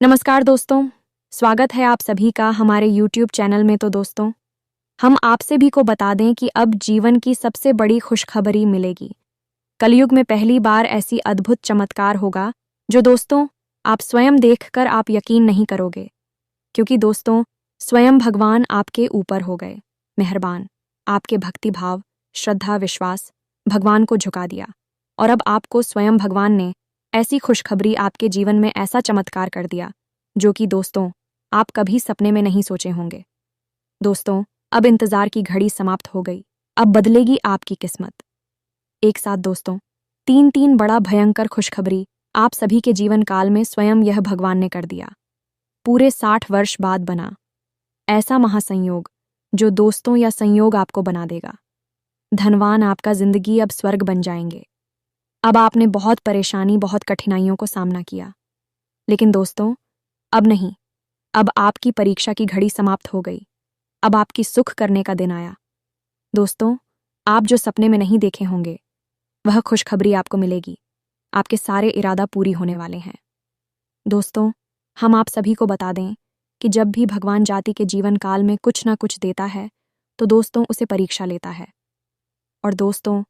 नमस्कार दोस्तों, स्वागत है आप सभी का हमारे YouTube चैनल में। तो दोस्तों, हम आप सभी को बता दें कि अब जीवन की सबसे बड़ी खुशखबरी मिलेगी। कलयुग में पहली बार ऐसी अद्भुत चमत्कार होगा जो दोस्तों आप स्वयं देखकर आप यकीन नहीं करोगे, क्योंकि दोस्तों स्वयं भगवान आपके ऊपर हो गए मेहरबान। आपके भक्ति भाव, श्रद्धा, विश्वास भगवान को झुका दिया और अब आपको स्वयं भगवान ने ऐसी खुशखबरी आपके जीवन में ऐसा चमत्कार कर दिया जो कि दोस्तों आप कभी सपने में नहीं सोचे होंगे। दोस्तों, अब इंतजार की घड़ी समाप्त हो गई। अब बदलेगी आपकी किस्मत। एक साथ दोस्तों तीन बड़ा भयंकर खुशखबरी आप सभी के जीवन काल में स्वयं यह भगवान ने कर दिया। पूरे 60 वर्ष बाद बना ऐसा महासंयोग जो दोस्तों या संयोग आपको बना देगा धनवान। आपका जिंदगी अब स्वर्ग बन जाएंगे। अब आपने बहुत परेशानी, बहुत कठिनाइयों को सामना किया, लेकिन दोस्तों अब नहीं। अब आपकी परीक्षा की घड़ी समाप्त हो गई। अब आपकी सुख करने का दिन आया। दोस्तों, आप जो सपने में नहीं देखे होंगे वह खुशखबरी आपको मिलेगी। आपके सारे इरादा पूरी होने वाले हैं। दोस्तों, हम आप सभी को बता दें कि जब भी भगवान जाति के जीवन काल में कुछ ना कुछ देता है तो दोस्तों उसे परीक्षा लेता है। और दोस्तों,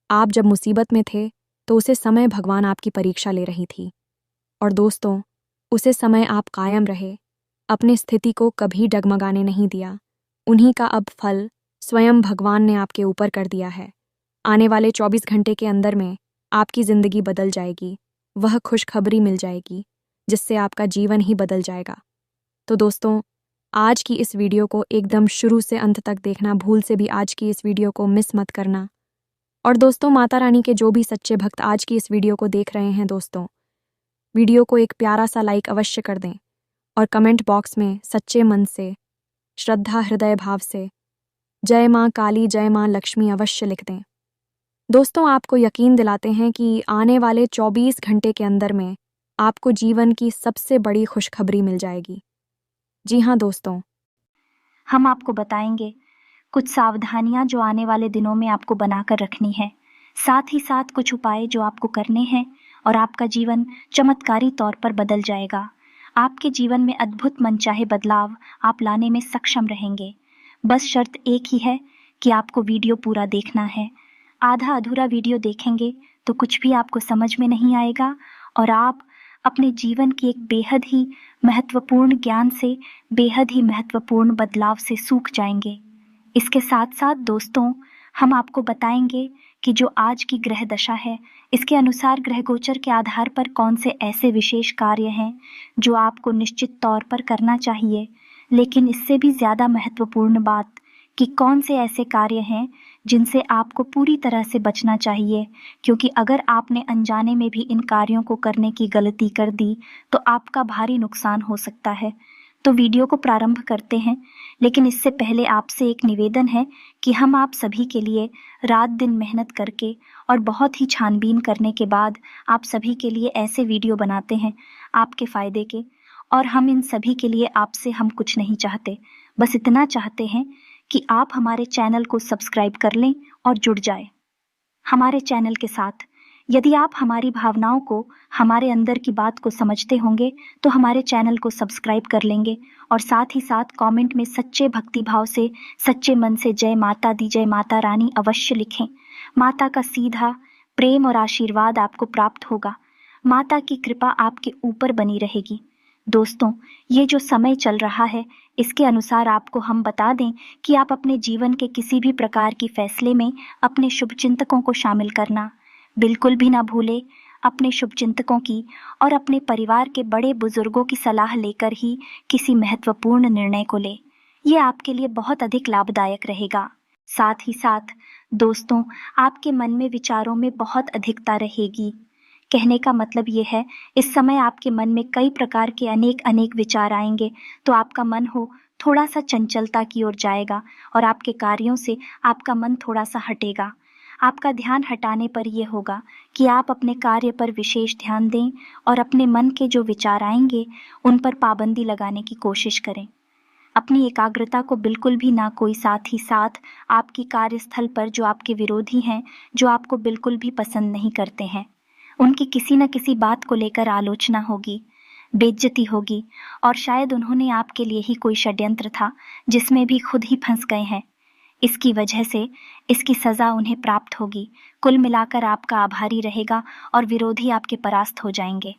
आप जब मुसीबत में थे तो उसे समय भगवान आपकी परीक्षा ले रही थी। और दोस्तों, उसे समय आप कायम रहे, अपनी स्थिति को कभी डगमगाने नहीं दिया। उन्हीं का अब फल स्वयं भगवान ने आपके ऊपर कर दिया है। आने वाले 24 घंटे के अंदर में आपकी ज़िंदगी बदल जाएगी। वह खुशखबरी मिल जाएगी जिससे आपका जीवन ही बदल जाएगा। तो दोस्तों, आज की इस वीडियो को एकदम शुरू से अंत तक देखना, भूल से भी आज की इस वीडियो को मिस मत करना। और दोस्तों, माता रानी के जो भी सच्चे भक्त आज की इस वीडियो को देख रहे हैं, दोस्तों वीडियो को एक प्यारा सा लाइक अवश्य कर दें और कमेंट बॉक्स में सच्चे मन से, श्रद्धा, हृदय भाव से जय माँ काली, जय माँ लक्ष्मी अवश्य लिख दें। दोस्तों, आपको यकीन दिलाते हैं कि आने वाले 24 घंटे के अंदर में आपको जीवन की सबसे बड़ी खुशखबरी मिल जाएगी। जी हाँ दोस्तों, हम आपको बताएंगे कुछ सावधानियां जो आने वाले दिनों में आपको बनाकर रखनी है, साथ ही साथ कुछ उपाय जो आपको करने हैं और आपका जीवन चमत्कारी तौर पर बदल जाएगा। आपके जीवन में अद्भुत मनचाहे बदलाव आप लाने में सक्षम रहेंगे। बस शर्त एक ही है कि आपको वीडियो पूरा देखना है। आधा अधूरा वीडियो देखेंगे तो कुछ भी आपको समझ में नहीं आएगा और आप अपने जीवन की एक बेहद ही महत्वपूर्ण ज्ञान से, बेहद ही महत्वपूर्ण बदलाव से सूख जाएंगे। इसके साथ साथ दोस्तों, हम आपको बताएंगे कि जो आज की ग्रह दशा है, इसके अनुसार ग्रह गोचर के आधार पर कौन से ऐसे विशेष कार्य हैं जो आपको निश्चित तौर पर करना चाहिए। लेकिन इससे भी ज़्यादा महत्वपूर्ण बात कि कौन से ऐसे कार्य हैं जिनसे आपको पूरी तरह से बचना चाहिए, क्योंकि अगर आपने अनजाने में भी इन कार्यों को करने की गलती कर दी तो आपका भारी नुकसान हो सकता है। तो वीडियो को प्रारंभ करते हैं, लेकिन इससे पहले आपसे एक निवेदन है कि हम आप सभी के लिए रात दिन मेहनत करके और बहुत ही छानबीन करने के बाद आप सभी के लिए ऐसे वीडियो बनाते हैं आपके फ़ायदे के। और हम इन सभी के लिए आपसे हम कुछ नहीं चाहते, बस इतना चाहते हैं कि आप हमारे चैनल को सब्सक्राइब कर लें और जुड़ जाए हमारे चैनल के साथ। यदि आप हमारी भावनाओं को, हमारे अंदर की बात को समझते होंगे तो हमारे चैनल को सब्सक्राइब कर लेंगे और साथ ही साथ कमेंट में सच्चे भक्ति भाव से, सच्चे मन से जय माता दी, जय माता रानी अवश्य लिखें। माता का सीधा प्रेम और आशीर्वाद आपको प्राप्त होगा। माता की कृपा आपके ऊपर बनी रहेगी। दोस्तों, ये जो समय चल रहा है, इसके अनुसार आपको हम बता दें कि आप अपने जीवन के किसी भी प्रकार की फैसले में अपने शुभचिंतकों को शामिल करना बिल्कुल भी ना भूले। अपने शुभचिंतकों की और अपने परिवार के बड़े बुजुर्गों की सलाह लेकर ही किसी महत्वपूर्ण निर्णय को ले। ये आपके लिए बहुत अधिक लाभदायक रहेगा। साथ ही साथ दोस्तों, आपके मन में विचारों में बहुत अधिकता रहेगी। कहने का मतलब ये है, इस समय आपके मन में कई प्रकार के अनेक विचार आएंगे, तो आपका मन हो थोड़ा सा चंचलता की ओर जाएगा और आपके कार्यों से आपका मन थोड़ा सा हटेगा। आपका ध्यान हटाने पर यह होगा कि आप अपने कार्य पर विशेष ध्यान दें और अपने मन के जो विचार आएंगे उन पर पाबंदी लगाने की कोशिश करें। अपनी एकाग्रता को बिल्कुल भी ना कोई, साथ ही साथ आपकी कार्यस्थल पर जो आपके विरोधी हैं, जो आपको बिल्कुल भी पसंद नहीं करते हैं, उनकी किसी न किसी बात को लेकर आलोचना होगी। बेइज्जती होगी और शायद उन्होंने आपके लिए ही कोई षड्यंत्र था जिसमें भी खुद ही फंस गए हैं। इसकी वजह से इसकी सज़ा उन्हें प्राप्त होगी। कुल मिलाकर आपका आभारी रहेगा और विरोधी आपके परास्त हो जाएंगे।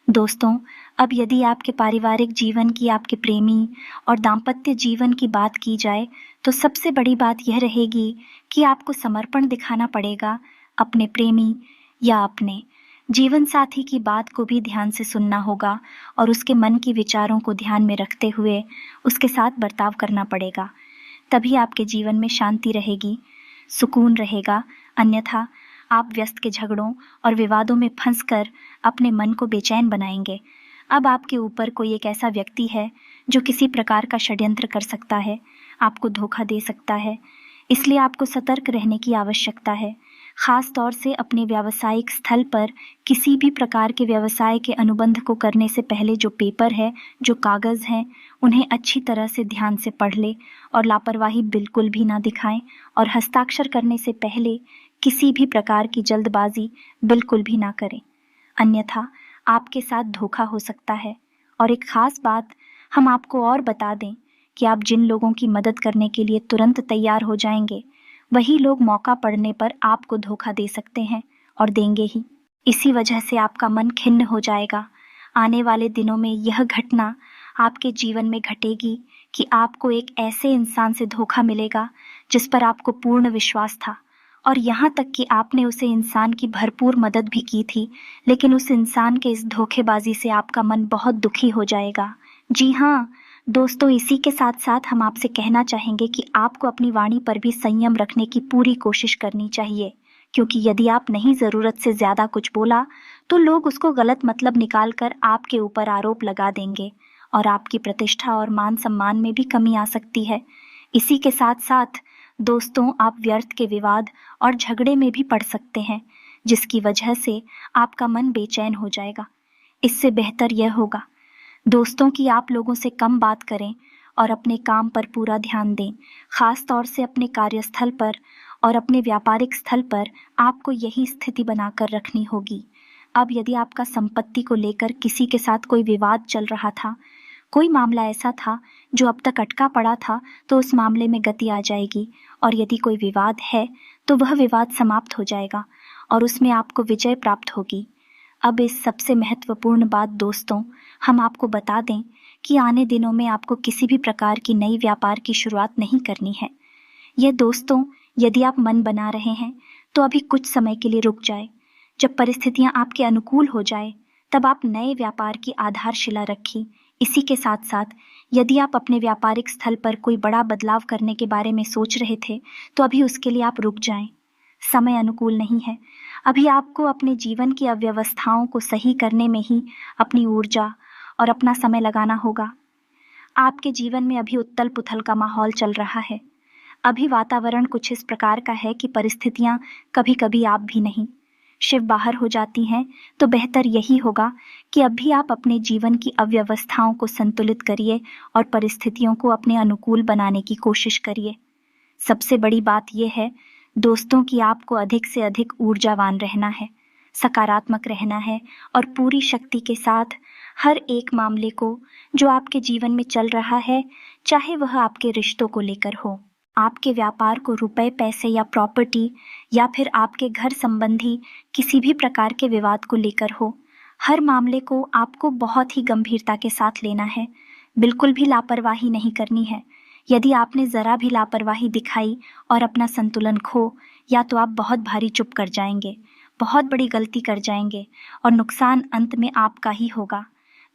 दोस्तों, अब यदि आपके पारिवारिक जीवन की, आपके प्रेमी और दाम्पत्य जीवन की बात की जाए तो सबसे बड़ी बात यह रहेगी कि आपको समर्पण दिखाना पड़ेगा अपने प्रेमी या अपने जीवन साथी की बात को भी ध्यान से सुनना होगा और उसके मन की विचारों को ध्यान में रखते हुए उसके साथ बर्ताव करना पड़ेगा। तभी आपके जीवन में शांति रहेगी, सुकून रहेगा। अन्यथा आप व्यस्त के झगड़ों और विवादों में फंसकर अपने मन को बेचैन बनाएंगे। अब आपके ऊपर कोई एक ऐसा व्यक्ति है जो किसी प्रकार का षड्यंत्र कर सकता है, आपको धोखा दे सकता है। इसलिए आपको सतर्क रहने की आवश्यकता है। खास तौर से अपने व्यावसायिक स्थल पर किसी भी प्रकार के व्यवसाय के अनुबंध को करने से पहले जो पेपर है, जो कागज़ हैं, उन्हें अच्छी तरह से ध्यान से पढ़ ले और लापरवाही बिल्कुल भी ना दिखाएं और हस्ताक्षर करने से पहले किसी भी प्रकार की जल्दबाजी बिल्कुल भी ना करें, अन्यथा आपके साथ धोखा हो सकता है। और एक ख़ास बात हम आपको और बता दें कि आप जिन लोगों की मदद करने के लिए तुरंत तैयार हो जाएंगे, वही लोग मौका पड़ने पर आपको धोखा दे सकते हैं और देंगे ही। इसी वजह से आपका मन खिन्न हो जाएगा। आने वाले दिनों में यह घटना आपके जीवन में घटेगी कि आपको एक ऐसे इंसान से धोखा मिलेगा जिस पर आपको पूर्ण विश्वास था और यहाँ तक कि आपने उसे इंसान की भरपूर मदद भी की थी, लेकिन उस इंसान के इस धोखेबाजी से आपका मन बहुत दुखी हो जाएगा। जी हाँ दोस्तों, इसी के साथ साथ हम आपसे कहना चाहेंगे कि आपको अपनी वाणी पर भी संयम रखने की पूरी कोशिश करनी चाहिए, क्योंकि यदि आप नहीं ज़रूरत से ज़्यादा कुछ बोला तो लोग उसको गलत मतलब निकाल कर आपके ऊपर आरोप लगा देंगे और आपकी प्रतिष्ठा और मान सम्मान में भी कमी आ सकती है। इसी के साथ साथ दोस्तों, आप व्यर्थ के विवाद और झगड़े में भी पड़ सकते हैं, जिसकी वजह से आपका मन बेचैन हो जाएगा। इससे बेहतर यह होगा दोस्तों कि आप लोगों से कम बात करें और अपने काम पर पूरा ध्यान दें। खास तौर से अपने कार्यस्थल पर और अपने व्यापारिक स्थल पर आपको यही स्थिति बनाकर रखनी होगी। अब यदि आपका संपत्ति को लेकर किसी के साथ कोई विवाद चल रहा था, कोई मामला ऐसा था जो अब तक अटका पड़ा था, तो उस मामले में गति आ जाएगी और यदि कोई विवाद है तो वह विवाद समाप्त हो जाएगा और उसमें आपको विजय प्राप्त होगी। अब इस सबसे महत्वपूर्ण बात दोस्तों, हम आपको बता दें कि आने दिनों में आपको किसी भी प्रकार की नई व्यापार की शुरुआत नहीं करनी है। यह दोस्तों, यदि आप मन बना रहे हैं तो अभी कुछ समय के लिए रुक जाए। जब परिस्थितियां आपके अनुकूल हो जाए तब आप नए व्यापार की आधारशिला रखी। इसी के साथ साथ यदि आप अपने व्यापारिक स्थल पर कोई बड़ा बदलाव करने के बारे में सोच रहे थे तो अभी उसके लिए आप रुक जाएं। समय अनुकूल नहीं है। अभी आपको अपने जीवन की अव्यवस्थाओं को सही करने में ही अपनी ऊर्जा और अपना समय लगाना होगा। आपके जीवन में अभी उथल पुथल का माहौल चल रहा है। अभी वातावरण कुछ इस प्रकार का है कि परिस्थितियां कभी कभी आप भी नहीं शिव बाहर हो जाती हैं, तो बेहतर यही होगा कि अभी आप अपने जीवन की अव्यवस्थाओं को संतुलित करिए और परिस्थितियों को अपने अनुकूल बनाने की कोशिश करिए। सबसे बड़ी बात यह है दोस्तों कि आपको अधिक से अधिक ऊर्जावान रहना है, सकारात्मक रहना है और पूरी शक्ति के साथ हर एक मामले को जो आपके जीवन में चल रहा है, चाहे वह आपके रिश्तों को लेकर हो, आपके व्यापार को रुपए पैसे या प्रॉपर्टी या फिर आपके घर संबंधी किसी भी प्रकार के विवाद को लेकर हो, हर मामले को आपको बहुत ही गंभीरता के साथ लेना है। बिल्कुल भी लापरवाही नहीं करनी है। यदि आपने ज़रा भी लापरवाही दिखाई और अपना संतुलन खो, या तो आप बहुत भारी चुप कर जाएंगे, बहुत बड़ी गलती कर जाएंगे और नुकसान अंत में आपका ही होगा।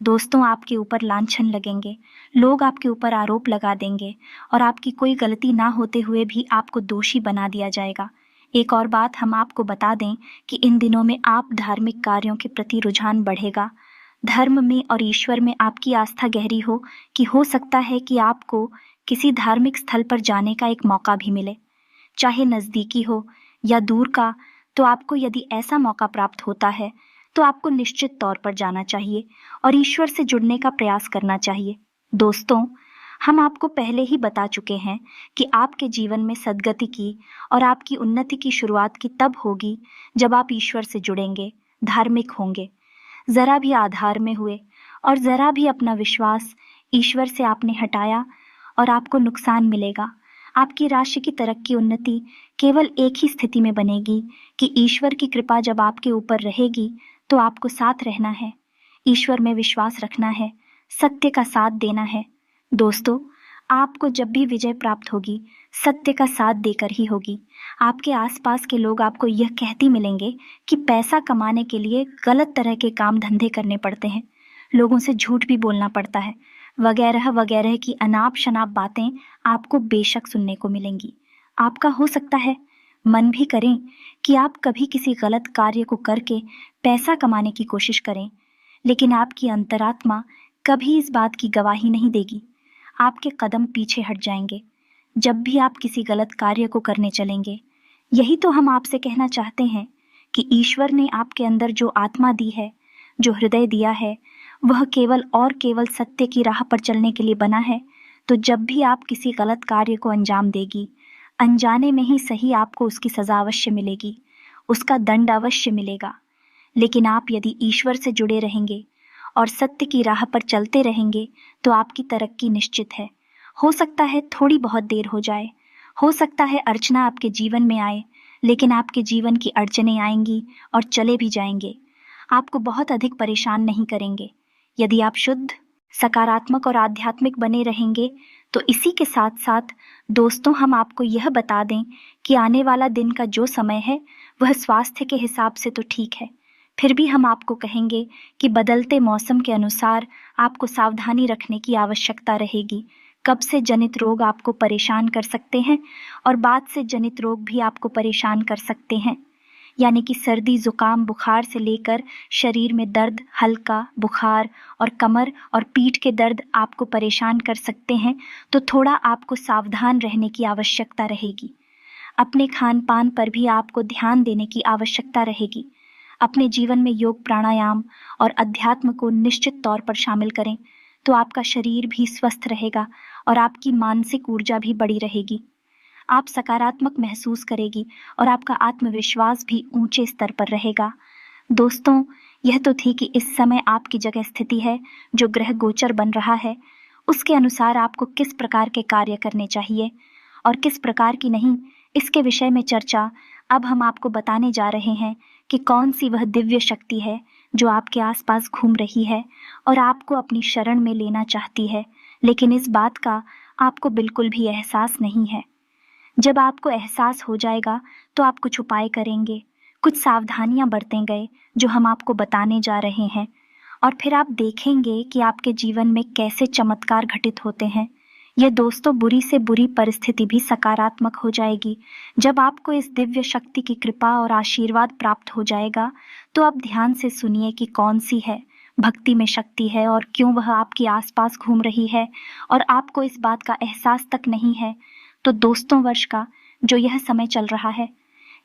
दोस्तों, आपके ऊपर लांछन लगेंगे, लोग आपके ऊपर आरोप लगा देंगे और आपकी कोई गलती ना होते हुए भी आपको दोषी बना दिया जाएगा। एक और बात हम आपको बता दें कि इन दिनों में आप धार्मिक कार्यों के प्रति रुझान बढ़ेगा। धर्म में और ईश्वर में आपकी आस्था गहरी हो कि हो सकता है कि आपको किसी धार्मिक स्थल पर जाने का एक मौका भी मिले, चाहे नज़दीकी हो या दूर का। तो आपको यदि ऐसा मौका प्राप्त होता है तो आपको निश्चित तौर पर जाना चाहिए और ईश्वर से जुड़ने का प्रयास करना चाहिए। दोस्तों, हम आपको पहले ही बता चुके हैं कि आपके जीवन में सद्गति की और आपकी उन्नति की शुरुआत की तब होगी जब आप ईश्वर से जुड़ेंगे, धार्मिक होंगे, ज़रा भी आधार में हुए और ज़रा भी अपना विश्वास ईश्वर से आपने हटाया और आपको नुकसान मिलेगा। आपकी राशि की तरक्की उन्नति केवल एक ही स्थिति में बनेगी कि ईश्वर की कृपा जब आपके ऊपर रहेगी तो आपको साथ रहना है, ईश्वर में विश्वास रखना है, सत्य का साथ देना है। दोस्तों, आपको जब भी विजय प्राप्त होगी सत्य का साथ देकर ही होगी। आपके आसपास के लोग आपको यह कहते मिलेंगे कि पैसा कमाने के लिए गलत तरह के काम धंधे करने पड़ते हैं, लोगों से झूठ भी बोलना पड़ता है, वगैरह वगैरह की अनाप शनाप बातें आपको बेशक सुनने को मिलेंगी। आपका हो सकता है मन भी करें कि आप कभी किसी गलत कार्य को करके पैसा कमाने की कोशिश करें, लेकिन आपकी अंतरात्मा कभी इस बात की गवाही नहीं देगी। आपके कदम पीछे हट जाएंगे जब भी आप किसी गलत कार्य को करने चलेंगे। यही तो हम आपसे कहना चाहते हैं कि ईश्वर ने आपके अंदर जो आत्मा दी है, जो हृदय दिया है, वह केवल और केवल सत्य की राह पर चलने के लिए बना है। तो जब भी आप किसी गलत कार्य को अंजाम देगी, अनजाने में ही सही आपको उसकी सजा अवश्य मिलेगी, उसका दंड अवश्य मिलेगा। लेकिन आप यदि ईश्वर से जुड़े रहेंगे और सत्य की राह पर चलते रहेंगे तो आपकी तरक्की निश्चित है। हो सकता है थोड़ी बहुत देर हो जाए, हो सकता है अर्चना आपके जीवन में आए, लेकिन आपके जीवन की अड़चनें आएंगी और चले भी जाएंगे, आपको बहुत अधिक परेशान नहीं करेंगे। यदि आप शुद्ध, सकारात्मक और आध्यात्मिक बने रहेंगे तो इसी के साथ साथ दोस्तों हम आपको यह बता दें कि आने वाला दिन का जो समय है वह स्वास्थ्य के हिसाब से तो ठीक है, फिर भी हम आपको कहेंगे कि बदलते मौसम के अनुसार आपको सावधानी रखने की आवश्यकता रहेगी। कब से जनित रोग आपको परेशान कर सकते हैं और बाद से जनित रोग भी आपको परेशान कर सकते हैं, यानी कि सर्दी, जुकाम, बुखार से लेकर शरीर में दर्द, हल्का बुखार और कमर और पीठ के दर्द आपको परेशान कर सकते हैं। तो थोड़ा आपको सावधान रहने की आवश्यकता रहेगी। अपने खान पान पर भी आपको ध्यान देने की आवश्यकता रहेगी। अपने जीवन में योग, प्राणायाम और अध्यात्म को निश्चित तौर पर शामिल करें तो आपका शरीर भी स्वस्थ रहेगा और आपकी मानसिक ऊर्जा भी बड़ी रहेगी। आप सकारात्मक महसूस करेगी और आपका आत्मविश्वास भी ऊंचे स्तर पर रहेगा। दोस्तों, यह तो थी कि इस समय आपकी जगह स्थिति है, जो ग्रह गोचर बन रहा है उसके अनुसार आपको किस प्रकार के कार्य करने चाहिए और किस प्रकार की नहीं, इसके विषय में चर्चा अब हम आपको बताने जा रहे हैं कि कौन सी वह दिव्य शक्ति है जो आपके आसपास घूम रही है और आपको अपनी शरण में लेना चाहती है, लेकिन इस बात का आपको बिल्कुल भी एहसास नहीं है। जब आपको एहसास हो जाएगा तो आप कुछ उपाय करेंगे, कुछ सावधानियां बरतेंगे जो हम आपको बताने जा रहे हैं, और फिर आप देखेंगे कि आपके जीवन में कैसे चमत्कार घटित होते हैं। यह दोस्तों बुरी से बुरी परिस्थिति भी सकारात्मक हो जाएगी। जब आपको इस दिव्य शक्ति की कृपा और आशीर्वाद प्राप्त हो जाएगा तो आप ध्यान से सुनिए कि कौन सी है भक्ति में शक्ति है और क्यों वह आपके आसपास घूम रही है और आपको इस बात का एहसास तक नहीं है। तो दोस्तों, वर्ष का जो यह समय चल रहा है,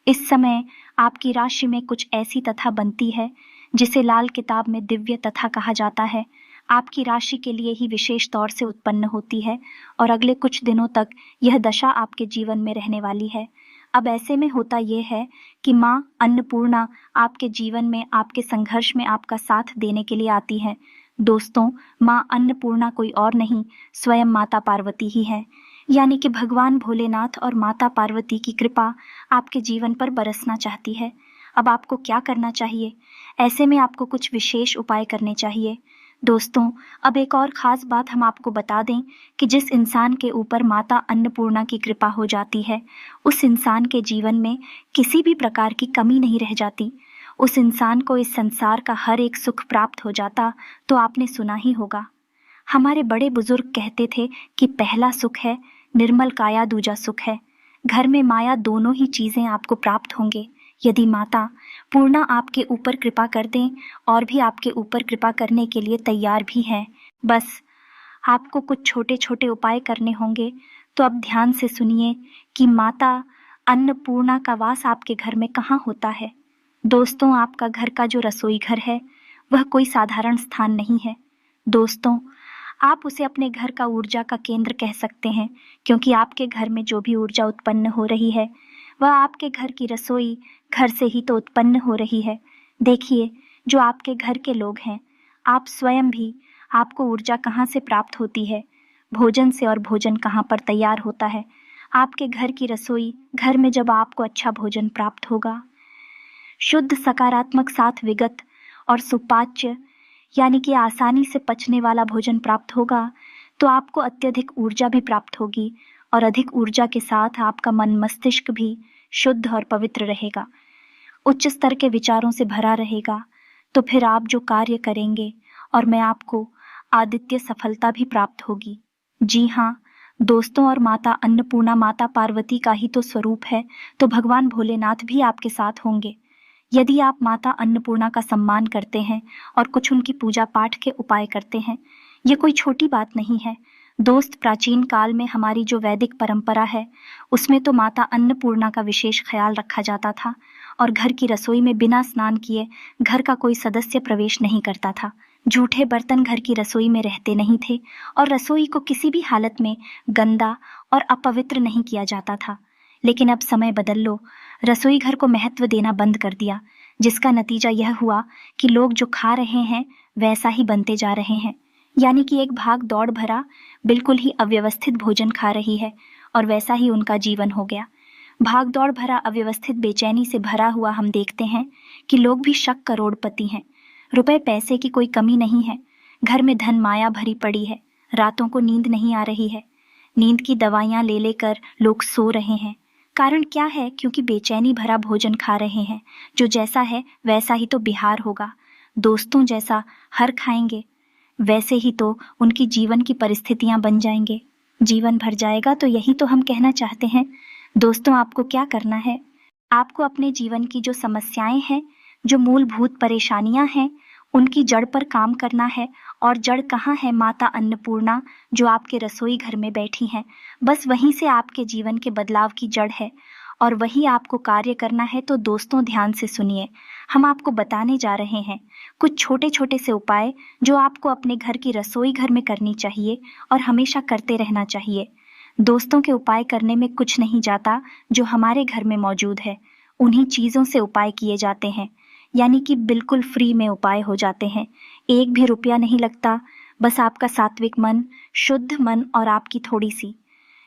इस समय आपकी राशि में कुछ ऐसी तथा बनती है जिसे लाल किताब में दिव्य तथा कहा जाता है। आपकी राशि के लिए ही विशेष तौर से उत्पन्न होती है और अगले कुछ दिनों तक यह दशा आपके जीवन में रहने वाली है। अब ऐसे में होता यह है कि माँ अन्नपूर्णा आपके जीवन में आपके संघर्ष में आपका साथ देने के लिए आती है। दोस्तों, माँ अन्नपूर्णा कोई और नहीं, स्वयं माता पार्वती ही है, यानी कि भगवान भोलेनाथ और माता पार्वती की कृपा आपके जीवन पर बरसना चाहती है। अब आपको क्या करना चाहिए? ऐसे में आपको कुछ विशेष उपाय करने चाहिए। दोस्तों, अब एक और ख़ास बात हम आपको बता दें कि जिस इंसान के ऊपर माता अन्नपूर्णा की कृपा हो जाती है, उस इंसान के जीवन में किसी भी प्रकार की कमी नहीं रह जाती। उस इंसान को इस संसार का हर एक सुख प्राप्त हो जाता। तो आपने सुना ही होगा, हमारे बड़े बुजुर्ग कहते थे कि पहला सुख है निर्मल काया, दूजा सुख है घर में माया। दोनों ही चीज़ें आपको प्राप्त होंगे यदि माता पूर्णा आपके ऊपर कृपा कर दें और भी आपके ऊपर कृपा करने के लिए तैयार भी हैं। बस आपको कुछ छोटे छोटे उपाय करने होंगे। तो अब ध्यान से सुनिए कि माता अन्नपूर्णा का वास आपके घर में कहाँ होता है। दोस्तों, आपका घर का जो रसोई घर है वह कोई साधारण स्थान नहीं है। दोस्तों, आप उसे अपने घर का ऊर्जा का केंद्र कह सकते हैं, क्योंकि आपके घर में जो भी ऊर्जा उत्पन्न हो रही है वह आपके घर की रसोई घर से ही तो उत्पन्न हो रही है। देखिए, जो आपके घर के लोग हैं, आप स्वयं भी आपको ऊर्जा कहाँ से प्राप्त होती है, भोजन से, और भोजन कहाँ पर तैयार होता है, आपके घर की रसोई घर में जब आपको अच्छा भोजन प्राप्त होगा, शुद्ध सकारात्मक साथ विगत और सुपाच्य यानी कि आसानी से पचने वाला भोजन प्राप्त होगा, तो आपको अत्यधिक ऊर्जा भी प्राप्त होगी और अधिक ऊर्जा के साथ आपका मन मस्तिष्क भी शुद्ध और पवित्र रहेगा, उच्च स्तर के विचारों से भरा रहेगा। तो फिर आप जो कार्य करेंगे और मैं आपको आदित्य सफलता भी प्राप्त होगी। जी हाँ दोस्तों, और माता अन्नपूर्णा माता पार्वती का ही तो स्वरूप है, तो भगवान भोलेनाथ भी आपके साथ होंगे। यदि आप माता अन्नपूर्णा का सम्मान करते हैं और कुछ उनकी पूजा पाठ के उपाय करते हैं, ये कोई छोटी बात नहीं है दोस्त। प्राचीन काल में हमारी जो वैदिक परंपरा है उसमें तो माता अन्नपूर्णा का विशेष ख्याल रखा जाता था और घर की रसोई में बिना स्नान किए घर का कोई सदस्य प्रवेश नहीं करता था। जूठे बर्तन घर की रसोई में रहते नहीं थे और रसोई को किसी भी हालत में गंदा और अपवित्र नहीं किया जाता था। लेकिन अब समय बदल लो, रसोई घर को महत्व देना बंद कर दिया, जिसका नतीजा यह हुआ कि लोग जो खा रहे हैं वैसा ही बनते जा रहे हैं। यानी कि एक भाग दौड़ भरा बिल्कुल ही अव्यवस्थित भोजन खा रही है और वैसा ही उनका जीवन हो गया। भाग दौड़ भरा अव्यवस्थित बेचैनी से भरा हुआ हम देखते हैं कि लोग भी शक करोड़पति हैं। रुपए पैसे की कोई कमी नहीं है, घर में धन माया भरी पड़ी है, रातों को नींद नहीं आ रही है, नींद की दवाइयां ले लेकर लोग सो रहे हैं। कारण क्या है? क्योंकि बेचैनी भरा भोजन खा रहे हैं। जो जैसा है वैसा ही तो बिहार होगा। दोस्तों, जैसा हर खाएंगे वैसे ही तो उनकी जीवन की परिस्थितियां बन जाएंगे, जीवन भर जाएगा। तो यही तो हम कहना चाहते हैं। दोस्तों, आपको क्या करना है? आपको अपने जीवन की जो समस्याएं हैं, जो मूलभूत परेशानियां हैं, उनकी जड़ पर काम करना है। और जड़ कहाँ है? माता अन्नपूर्णा जो आपके रसोई घर में बैठी हैं, बस वहीं से आपके जीवन के बदलाव की जड़ है और वही आपको कार्य करना है। तो दोस्तों, ध्यान से सुनिए, हम आपको बताने जा रहे हैं कुछ छोटे छोटे से उपाय जो आपको अपने घर की रसोई घर में करनी चाहिए और हमेशा करते रहना चाहिए। दोस्तों, के उपाय करने में कुछ नहीं जाता जो हमारे घर में मौजूद है, उन्हीं चीज़ों से उपाय किए जाते हैं, यानी कि बिल्कुल फ्री में उपाय हो जाते हैं। एक भी रुपया नहीं लगता, बस आपका सात्विक मन, शुद्ध मन और आपकी थोड़ी सी,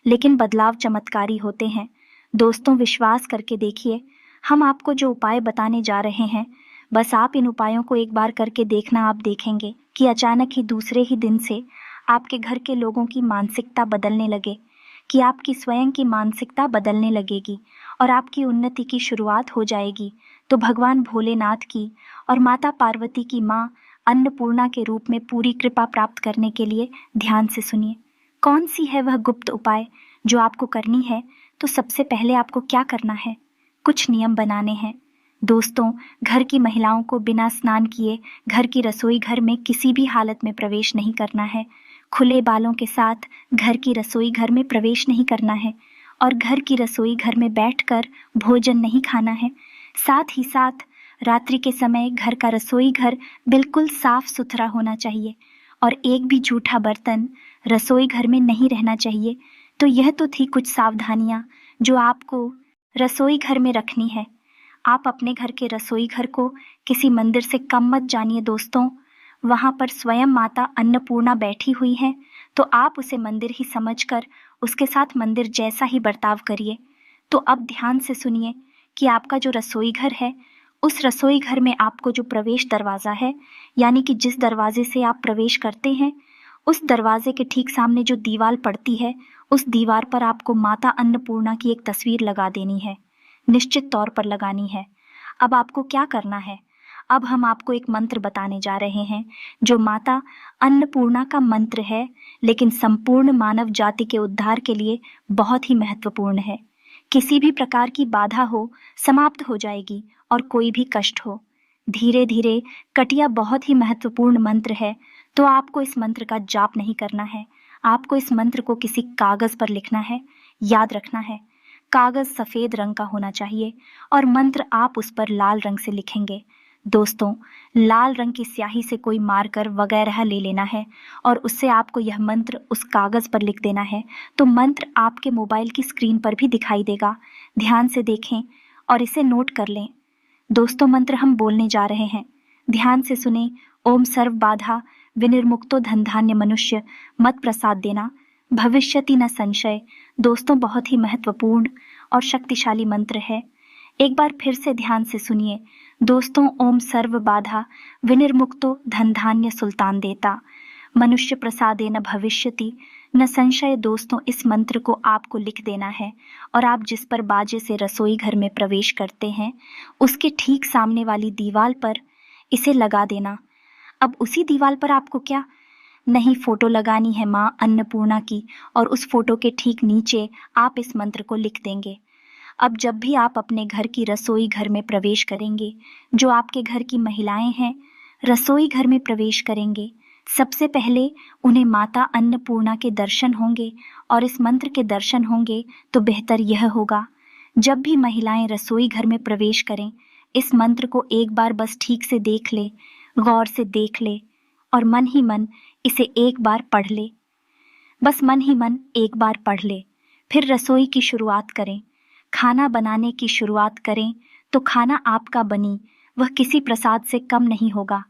लेकिन बदलाव चमत्कारी होते हैं। दोस्तों, विश्वास करके देखिए, हम आपको जो उपाय बताने जा रहे हैं, बस आप इन उपायों को एक बार करके देखना। आप देखेंगे कि अचानक ही दूसरे ही दिन से आपके घर के लोगों की मानसिकता बदलने लगे, कि आपकी स्वयं की मानसिकता बदलने लगेगी और आपकी उन्नति की शुरुआत हो जाएगी। तो भगवान भोलेनाथ की और माता पार्वती की माँ अन्नपूर्णा के रूप में पूरी कृपा प्राप्त करने के लिए ध्यान से सुनिए, कौन सी है वह गुप्त उपाय जो आपको करनी है। तो सबसे पहले आपको क्या करना है? कुछ नियम बनाने हैं। दोस्तों, घर की महिलाओं को बिना स्नान किए घर की रसोई घर में किसी भी हालत में प्रवेश नहीं करना है। खुले बालों के साथ घर की रसोई घर में प्रवेश नहीं करना है और घर की रसोई घर में बैठकर भोजन नहीं खाना है। साथ ही साथ रात्रि के समय घर का रसोई घर बिल्कुल साफ सुथरा होना चाहिए और एक भी जूठा बर्तन रसोई घर में नहीं रहना चाहिए। तो यह तो थी कुछ सावधानियां जो आपको रसोई घर में रखनी है। आप अपने घर के रसोई घर को किसी मंदिर से कम मत जानिए दोस्तों। वहाँ पर स्वयं माता अन्नपूर्णा बैठी हुई है, तो आप उसे मंदिर ही समझकर उसके साथ मंदिर जैसा ही बर्ताव करिए। तो अब ध्यान से सुनिए कि आपका जो रसोई घर है, उस रसोई घर में आपको जो प्रवेश दरवाज़ा है, यानी कि जिस दरवाजे से आप प्रवेश करते हैं, उस दरवाजे के ठीक सामने जो दीवार पड़ती है, उस दीवार पर आपको माता अन्नपूर्णा की एक तस्वीर लगा देनी है, निश्चित तौर पर लगानी है। अब आपको क्या करना है? अब हम आपको एक मंत्र बताने जा रहे हैं जो माता अन्नपूर्णा का मंत्र है, लेकिन संपूर्ण मानव जाति के उद्धार के लिए बहुत ही महत्वपूर्ण है। किसी भी प्रकार की बाधा हो समाप्त हो जाएगी और कोई भी कष्ट हो धीरे धीरे कटिया बहुत ही महत्वपूर्ण मंत्र है। तो आपको इस मंत्र का जाप नहीं करना है, आपको इस मंत्र को किसी कागज पर लिखना है। याद रखना है, कागज सफेद रंग का होना चाहिए और मंत्र आप उस पर लाल रंग से लिखेंगे। दोस्तों, लाल रंग की स्याही से कोई मार्कर वगैरह ले लेना है और उससे आपको यह मंत्र उस कागज पर लिख देना है। तो मंत्र आपके मोबाइल की स्क्रीन पर भी दिखाई देगा, ध्यान से देखें और इसे नोट कर लें। दोस्तों, मंत्र हम बोलने जा रहे हैं, ध्यान से सुने ओम सर्व बाधा विनिर्मुक्तो धन धान्य मनुष्य मत प्रसाद देना भविष्यति न संशय। दोस्तों, बहुत ही महत्वपूर्ण और शक्तिशाली मंत्र है। एक बार फिर से ध्यान से सुनिए दोस्तों। ओम सर्व बाधा विनिर्मुक्तो धन धान्य सुल्तान देता मनुष्य प्रसादेन भविष्यति न संशय। दोस्तों, इस मंत्र को आपको लिख देना है और आप जिस पर बाजे से रसोई घर में प्रवेश करते हैं उसके ठीक सामने वाली दीवार पर इसे लगा देना। अब उसी दीवार पर आपको क्या नहीं, फोटो लगानी है माँ अन्नपूर्णा की, और उस फोटो के ठीक नीचे आप इस मंत्र को लिख देंगे। अब जब भी आप अपने घर की रसोई घर में प्रवेश करेंगे, जो आपके घर की महिलाएं हैं रसोई घर में प्रवेश करेंगे, सबसे पहले उन्हें माता अन्नपूर्णा के दर्शन होंगे। और इस मंत्र के दर्शन होंगे तो बेहतर यह होगा, जब भी महिलाएं रसोई घर में प्रवेश करें इस मंत्र को एक बार बस ठीक से देख ले, गौर से देख ले और मन ही मन इसे एक बार पढ़ ले। बस मन ही मन एक बार पढ़ ले, फिर रसोई की शुरुआत करें, खाना बनाने की शुरुआत करें तो खाना आपका बनी वह किसी प्रसाद से कम नहीं होगा।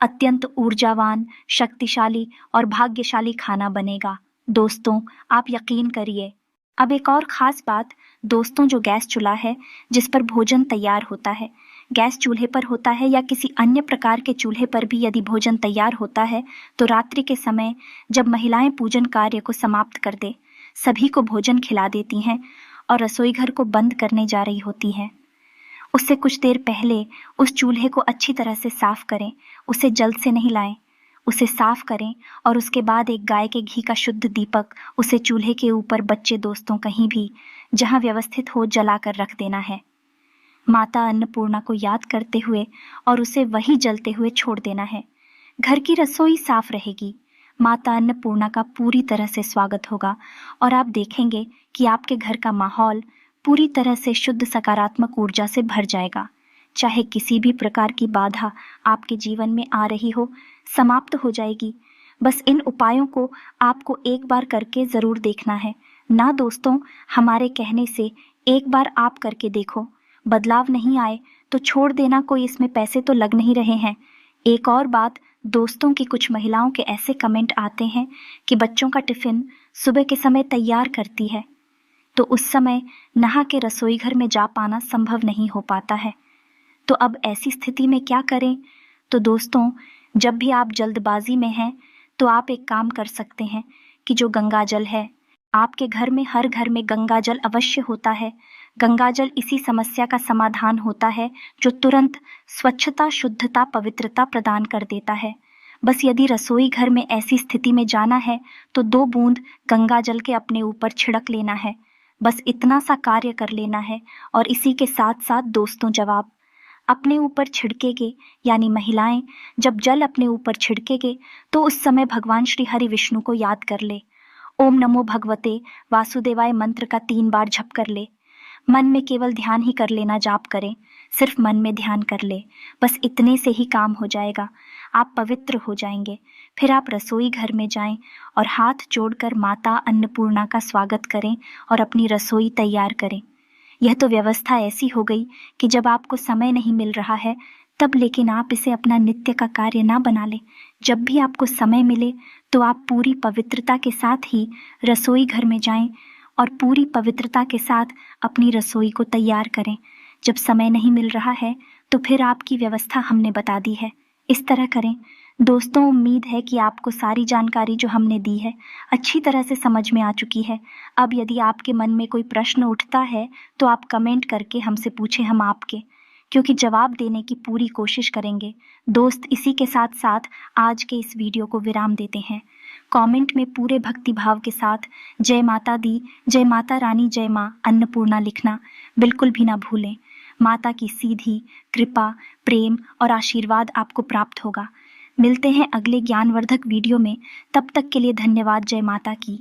अत्यंत ऊर्जावान, शक्तिशाली और भाग्यशाली खाना बनेगा। दोस्तों, आप यकीन करिए। अब एक और खास बात दोस्तों, जो गैस चूल्हा है जिस पर भोजन तैयार होता है, गैस चूल्हे पर होता है या किसी अन्य प्रकार के चूल्हे पर भी यदि भोजन तैयार होता है तो रात्रि के समय जब महिलाएं पूजन कार्य को समाप्त कर दे, सभी को भोजन खिला देती हैं और रसोई घर को बंद करने जा रही होती हैं, उससे कुछ देर पहले उस चूल्हे को अच्छी तरह से साफ करें। उसे जल्द से नहीं लाएं, उसे साफ करें और उसके बाद एक गाय के घी का शुद्ध दीपक उसे चूल्हे के ऊपर बच्चे दोस्तों कहीं भी जहां व्यवस्थित हो जलाकर रख देना है। माता अन्नपूर्णा को याद करते हुए और उसे वहीं जलते हुए छोड़ देना है। घर की रसोई साफ रहेगी, माता अन्नपूर्णा का पूरी तरह से स्वागत होगा और आप देखेंगे कि आपके घर का माहौल पूरी तरह से शुद्ध सकारात्मक ऊर्जा से भर जाएगा। चाहे किसी भी प्रकार की बाधा आपके जीवन में आ रही हो, समाप्त हो जाएगी। बस इन उपायों को आपको एक बार करके ज़रूर देखना है ना दोस्तों। हमारे कहने से एक बार आप करके देखो, बदलाव नहीं आए तो छोड़ देना, कोई इसमें पैसे तो लग नहीं रहे हैं। एक और बात दोस्तों की कुछ महिलाओं के ऐसे कमेंट आते हैं कि बच्चों का टिफ़िन सुबह के समय तैयार करती है तो उस समय नहा के रसोई घर में जा पाना संभव नहीं हो पाता है। तो अब ऐसी स्थिति में क्या करें? तो दोस्तों, जब भी आप जल्दबाजी में हैं तो आप एक काम कर सकते हैं कि जो गंगा जल है, आपके घर में हर घर में गंगा जल अवश्य होता है। गंगा जल इसी समस्या का समाधान होता है जो तुरंत स्वच्छता, शुद्धता, पवित्रता प्रदान कर देता है। बस यदि रसोई घर में ऐसी स्थिति में जाना है तो 2 बूंद गंगा जल के अपने ऊपर छिड़क लेना है। बस इतना सा कार्य कर लेना है और इसी के साथ साथ दोस्तों, जब आप अपने ऊपर छिड़केंगे, यानी महिलाएं जब जल अपने ऊपर छिड़केंगे तो उस समय भगवान श्री हरि विष्णु को याद कर ले। ओम नमो भगवते वासुदेवाय मंत्र का 3 बार जप कर ले। मन में केवल ध्यान ही कर लेना, जाप करें, सिर्फ मन में ध्यान कर ले। बस इतने से ही काम हो जाएगा, आप पवित्र हो जाएंगे। फिर आप रसोई घर में जाएं और हाथ जोड़कर माता अन्नपूर्णा का स्वागत करें और अपनी रसोई तैयार करें। यह तो व्यवस्था ऐसी हो गई कि जब आपको समय नहीं मिल रहा है तब, लेकिन आप इसे अपना नित्य का कार्य ना बना लें। जब भी आपको समय मिले तो आप पूरी पवित्रता के साथ ही रसोई घर में जाएं और पूरी पवित्रता के साथ अपनी रसोई को तैयार करें। जब समय नहीं मिल रहा है तो फिर आपकी व्यवस्था हमने बता दी है, इस तरह करें। दोस्तों, उम्मीद है कि आपको सारी जानकारी जो हमने दी है अच्छी तरह से समझ में आ चुकी है। अब यदि आपके मन में कोई प्रश्न उठता है तो आप कमेंट करके हमसे पूछें, हम आपके क्योंकि जवाब देने की पूरी कोशिश करेंगे। दोस्त, इसी के साथ साथ आज के इस वीडियो को विराम देते हैं। कमेंट में पूरे भक्ति भाव के साथ जय माता दी, जय माता रानी, जय माँ अन्नपूर्णा लिखना बिल्कुल भी ना भूलें। माता की सीधी कृपा, प्रेम और आशीर्वाद आपको प्राप्त होगा। मिलते हैं अगले ज्ञानवर्धक वीडियो में, तब तक के लिए धन्यवाद। जय माता की।